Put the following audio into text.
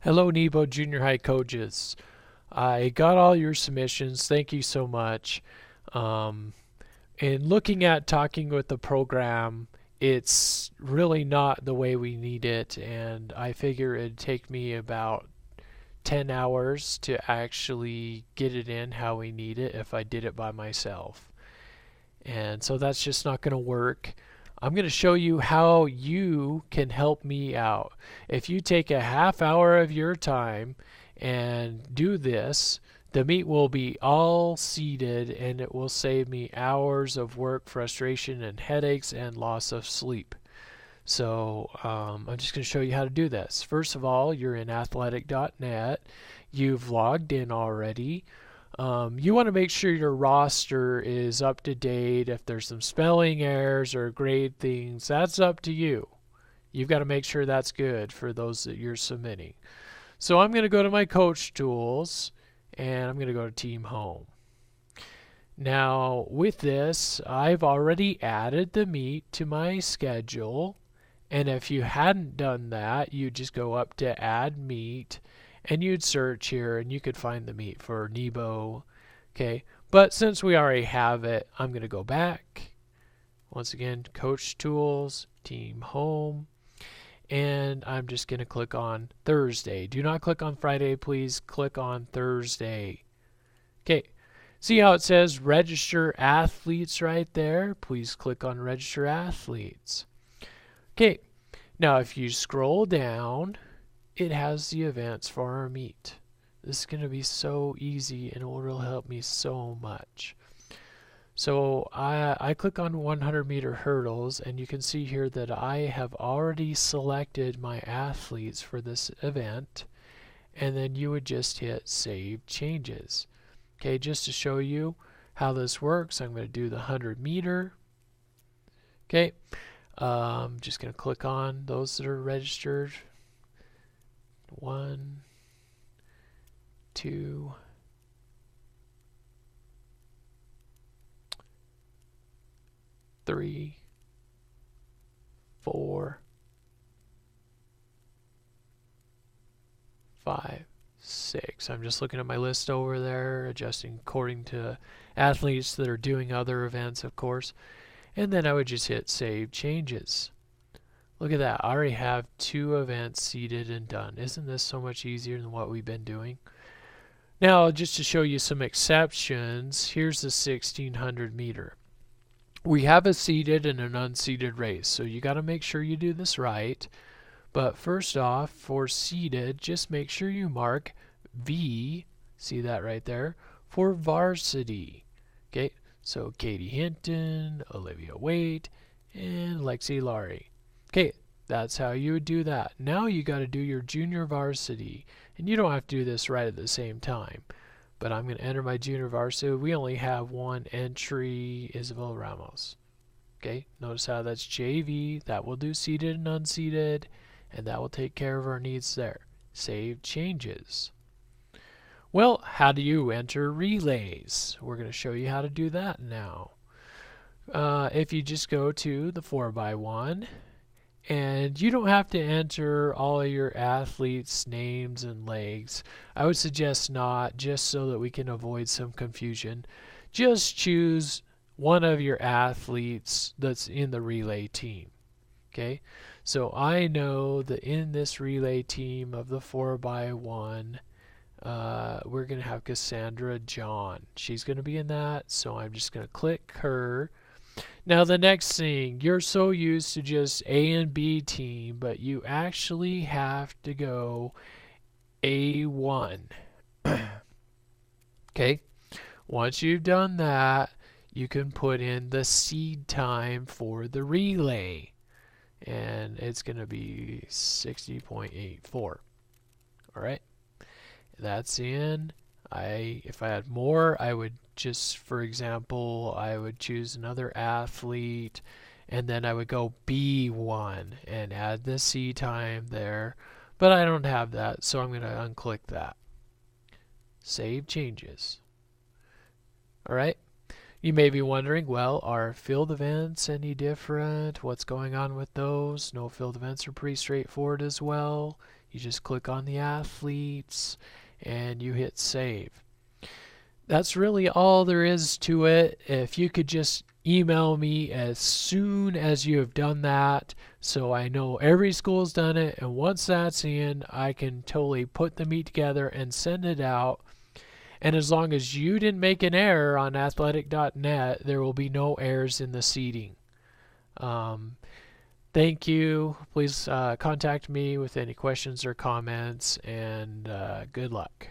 Hello, Nebo Junior High coaches. I got all your submissions. Thank you so much. Um, in looking at talking with the program, it's really not the way we need it, and I figure it'd take me about 10 hours to actually get it in how we need it if I did it by myself. And so that's just not going to work. I'm going to show you how you can help me out. If you take a half hour of your time and do this, the meet will be all seated and it will save me hours of work, frustration, and headaches and loss of sleep. So I'm just going to show you how to do this. First of all, you're in athletic.net. You've logged in already. You want to make sure your roster is up to date. If there's some spelling errors or grade things, that's up to you. You've got to make sure that's good for those that you're submitting. So I'm going to go to my coach tools and I'm going to go to team home. Now with this, I've already added the meet to my schedule. And if you hadn't done that, you just go up to add meet and you'd search here and you could find the meet for Nebo. Okay, but since we already have it, I'm going to go back. Once again, coach tools, team home, and I'm just going to click on Thursday. Do not click on Friday, please. Click on Thursday. Okay, see how it says register athletes right there? Please click on register athletes. Okay, now if you scroll down, it has the events for our meet. This is going to be so easy and it will really help me so much. So I click on 100-meter hurdles and you can see here that I have already selected my athletes for this event, and then you would just hit save changes. Okay, just to show you how this works, I'm going to do the 100-meter. Okay, I'm just going to click on those that are registered. 1, 2, 3, 4, 5, 6. I'm just looking at my list over there, adjusting according to athletes that are doing other events, of course. And then I would just hit save changes. Look at that. I already have 2 events seated and done. Isn't this so much easier than what we've been doing? Now, just to show you some exceptions, here's the 1600 meter. We have a seated and an unseated race, so you got to make sure you do this right. But first off, for seated, just make sure you mark V, see that right there, for varsity. Okay, so Katie Hinton, Olivia Waite, and Lexi Laurie. Okay, that's how you would do that. Now you got to do your junior varsity, and you don't have to do this right at the same time. But I'm going to enter my junior varsity. We only have one entry, Isabel Ramos. Okay, notice how that's JV. That will do seated and unseated, and that will take care of our needs there. Save changes. Well, how do you enter relays? We're going to show you how to do that now. If you just go to the 4x1, and you don't have to enter all of your athletes' names and legs. I would suggest not, just so that we can avoid some confusion. Just choose one of your athletes that's in the relay team. Okay, so I know that in this relay team of the 4x1, we're going to have Cassandra John. She's going to be in that, so I'm just going to click her. Now the next thing, you're so used to just A and B team, but you actually have to go A1. Okay, once you've done that, you can put in the seed time for the relay, and it's going to be 60.84. All right, that's in. If I had more, I would just, for example, I would choose another athlete, and then I would go B1 and add the C time there. But I don't have that, so I'm going to unclick that. Save changes. All right. You may be wondering, well, are field events any different? What's going on with those? No, field events are pretty straightforward as well. You just click on the athletes and you hit save. That's really all there is to it. If you could just email me as soon as you have done that, so I know every school's done it, and once that's in, I can totally put the meet together and send it out. And as long as you didn't make an error on athletic.net, there will be no errors in the seating. Thank you. Please contact me with any questions or comments, and good luck.